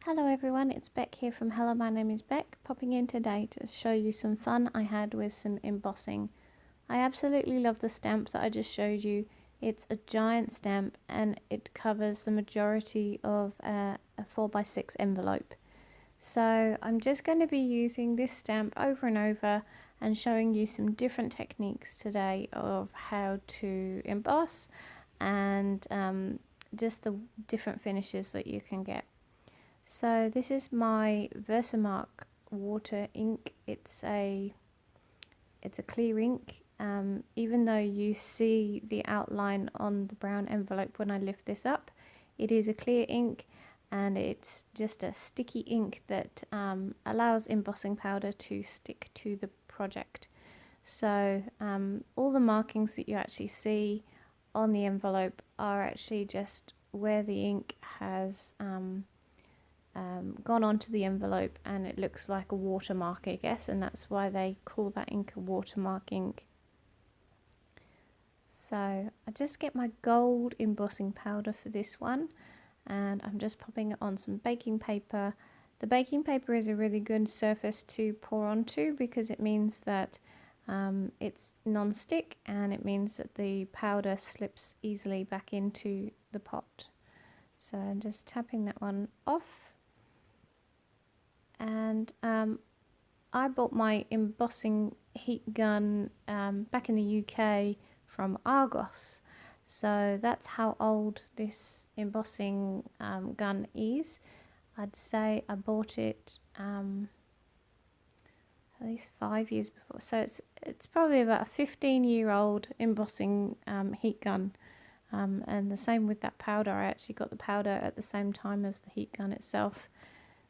Hello everyone, it's Beck here from Hello, my name is Beck, popping in today to show you some fun I had with some embossing. I absolutely love the stamp that I just showed you. It's a giant stamp and it covers the majority of a 4x6 envelope. So I'm just going to be using this stamp over and over and showing you some different techniques today of how to emboss and just the different finishes that you can get. So this is my Versamark water ink. It's a clear ink. Even though you see the outline on the brown envelope when I lift this up, it is a clear ink, and it's just a sticky ink that allows embossing powder to stick to the project. So all the markings that you actually see on the envelope are actually just where the ink has gone onto the envelope, and it looks like a watermark, I guess, and that's why they call that ink a watermark ink. So I just get my gold embossing powder for this one, and I'm just popping it on some baking paper. The baking paper is a really good surface to pour onto because it means that it's non-stick, and it means that the powder slips easily back into the pot. So I'm just tapping that one off. And I bought my embossing heat gun back in the UK from Argos. So that's how old this embossing gun is. I'd say I bought it at least 5 years before. So it's probably about a 15-year-old embossing heat gun. And the same with that powder. I actually got the powder at the same time as the heat gun itself.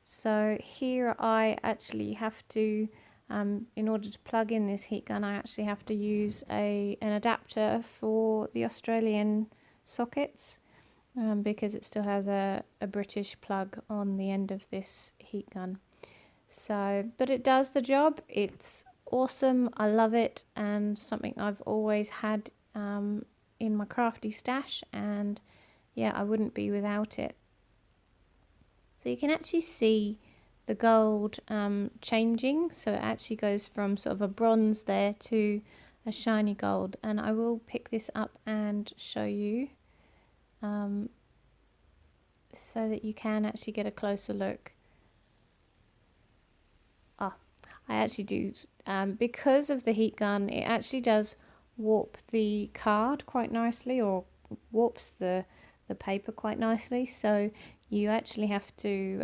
So here I actually have to, in order to plug in this heat gun, I actually have to use an adapter for the Australian sockets because it still has a British plug on the end of this heat gun. So, but it does the job. It's awesome. I love it, and something I've always had in my crafty stash, and yeah, I wouldn't be without it. So you can actually see the gold changing, so it actually goes from sort of a bronze there to a shiny gold, and I will pick this up and show you so that you can actually get a closer look. I actually do, because of the heat gun, it actually does warp the card quite nicely, or warps the paper quite nicely, so you actually have to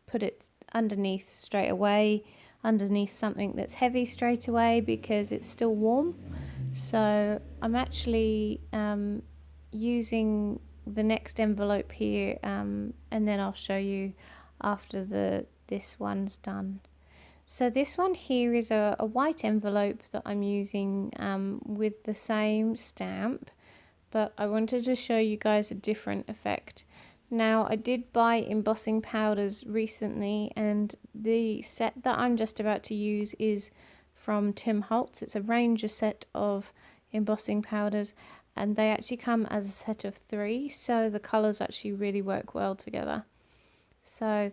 put it underneath straight away, underneath something that's heavy straight away, because it's still warm. So I'm actually using the next envelope here, and then I'll show you after this one's done. So this one here is a white envelope that I'm using with the same stamp, but I wanted to show you guys a different effect. Now, I did buy embossing powders recently, and the set that I'm just about to use is from Tim Holtz. It's a Ranger set of embossing powders, and they actually come as a set of 3, so the colours actually really work well together. So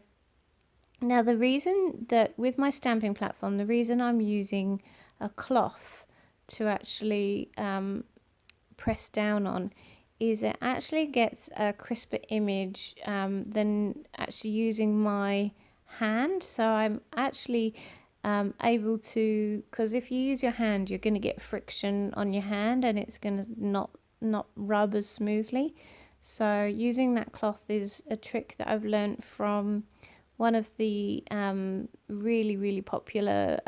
now the reason that with my stamping platform, the reason I'm using a cloth to actually press down on is it actually gets a crisper image than actually using my hand. So I'm actually able to, because if you use your hand, you're going to get friction on your hand, and it's going to not rub as smoothly. So using that cloth is a trick that I've learned from one of the really popular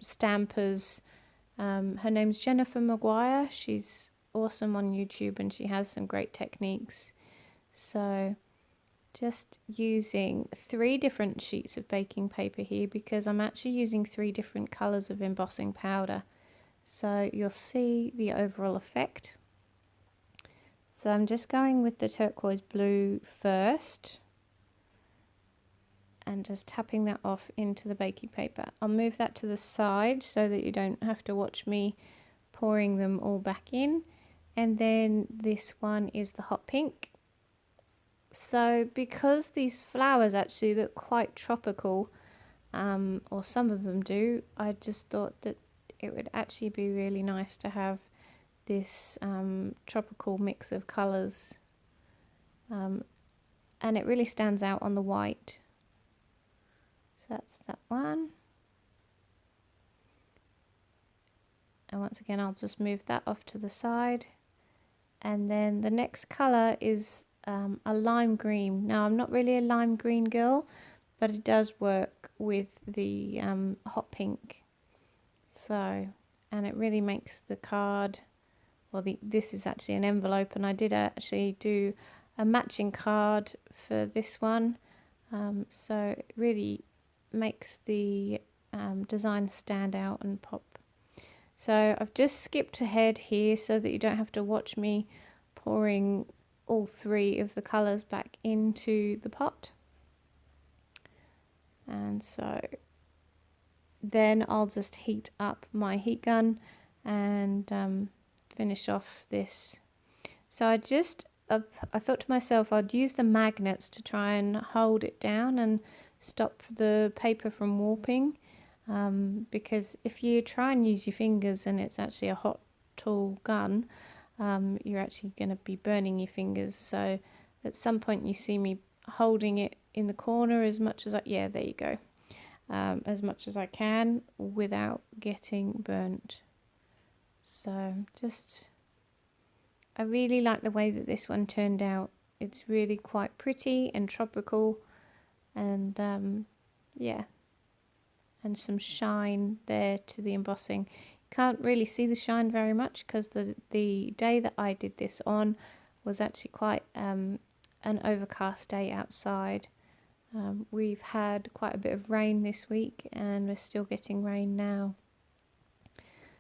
stampers. Her name's Jennifer Maguire. She's awesome on YouTube, and she has some great techniques. So just using 3 different sheets of baking paper here, because I'm actually using 3 different colors of embossing powder, so you'll see the overall effect. So I'm just going with the turquoise blue first and just tapping that off into the baking paper. I'll move that to the side so that you don't have to watch me pouring them all back in. And then this one is the hot pink. So because these flowers actually look quite tropical, or some of them do, I just thought that it would actually be really nice to have this tropical mix of colours, and it really stands out on the white. So that's that one. And once again, I'll just move that off to the side. And then the next colour is a lime green. Now, I'm not really a lime green girl, but it does work with the hot pink. So, and it really makes the card, well, this is actually an envelope, and I did actually do a matching card for this one. So it really makes the design stand out and pop. So I've just skipped ahead here so that you don't have to watch me pouring all three of the colours back into the pot. And so then I'll just heat up my heat gun and finish off this. So I thought to myself I'd use the magnets to try and hold it down and stop the paper from warping. Because if you try and use your fingers and it's actually a hot tool gun, you're actually going to be burning your fingers. So at some point you see me holding it in the corner as much as yeah, there you go, as much as I can without getting burnt. So I really like the way that this one turned out. It's really quite pretty and tropical, and yeah, and some shine there to the embossing. Can't really see the shine very much because the day that I did this on was actually quite an overcast day outside. We've had quite a bit of rain this week and we're still getting rain now.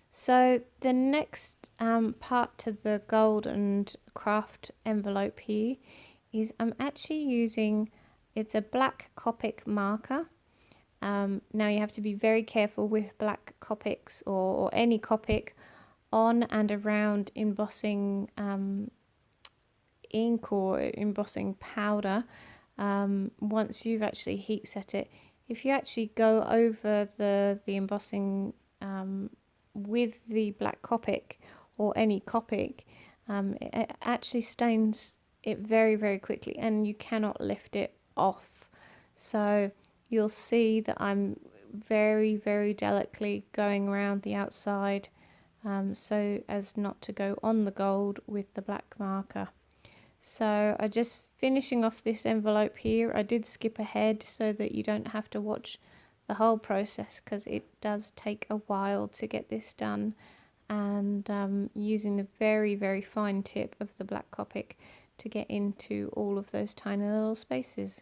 So the next part to the gold and craft envelope here is I'm actually using, it's a black Copic marker. Now you have to be very careful with black Copics or any Copic on and around embossing ink or embossing powder. Once you've actually heat set it, if you actually go over the embossing with the black Copic or any Copic, it actually stains it very, very quickly and you cannot lift it off. So you'll see that I'm very, very delicately going around the outside, so as not to go on the gold with the black marker. So I just finishing off this envelope here. I did skip ahead so that you don't have to watch the whole process because it does take a while to get this done, and using the very, very fine tip of the black Copic to get into all of those tiny little spaces.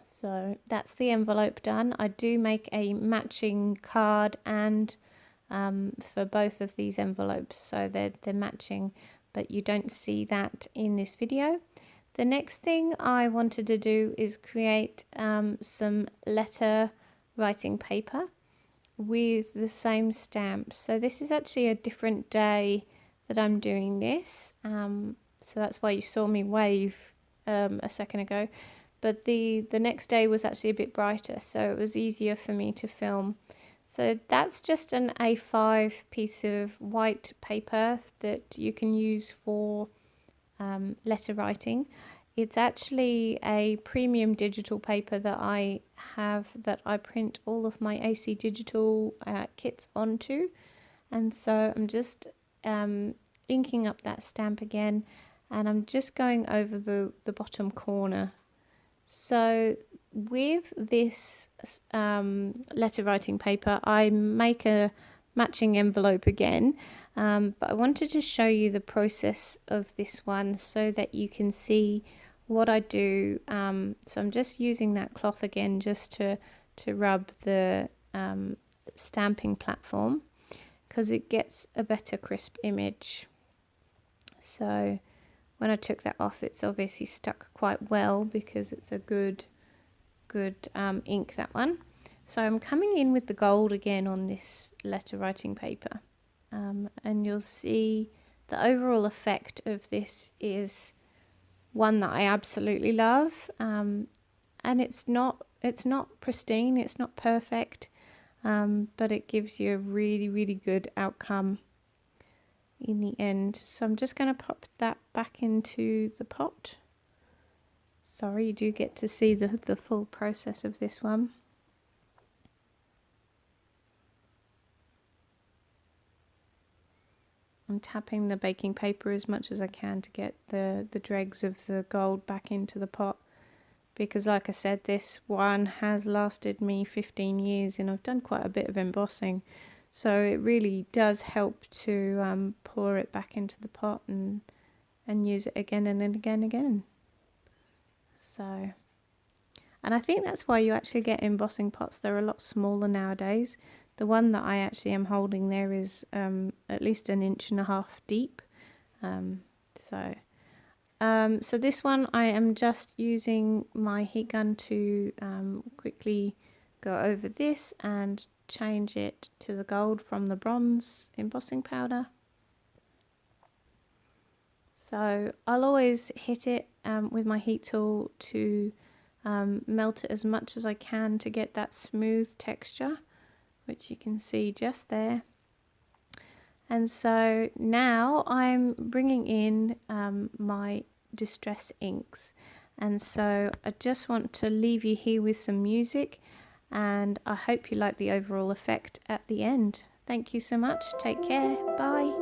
So that's the envelope done. I do make a matching card and for both of these envelopes, so they're matching, but you don't see that in this video. The next thing I wanted to do is create some letter writing paper with the same stamp. So this is actually a different day that I'm doing this, so that's why you saw me wave a second ago. But the next day was actually a bit brighter, so it was easier for me to film. So that's just an A5 piece of white paper that you can use for letter writing. It's actually a premium digital paper that I have, that I print all of my AC Digital kits onto. And so I'm just inking up that stamp again, and I'm just going over the bottom corner. So with this letter writing paper, I make a matching envelope again, but I wanted to show you the process of this one so that you can see what I do. So I'm just using that cloth again just to rub the stamping platform because it gets a better crisp image. So when I took that off, it's obviously stuck quite well because it's a good ink, that one. So I'm coming in with the gold again on this letter writing paper, and you'll see the overall effect of this is one that I absolutely love. And it's not pristine, it's not perfect, but it gives you a really, really good outcome in the end. So I'm just going to pop that back into the pot. Sorry, you do get to see the full process of this one. I'm tapping the baking paper as much as I can to get the dregs of the gold back into the pot, because like I said, this one has lasted me 15 years and I've done quite a bit of embossing, so it really does help to pour it back into the pot and use it again and again. So, and I think that's why you actually get embossing pots. They're a lot smaller nowadays. The one that I actually am holding there is at least 1.5 inches deep. So this one I am just using my heat gun to quickly go over this and change it to the gold from the bronze embossing powder. So I'll always hit it with my heat tool to melt it as much as I can to get that smooth texture, which you can see just there. And so now I'm bringing in my distress inks, and so I just want to leave you here with some music, and I hope you like the overall effect at the end. Thank you so much. Take care. Bye.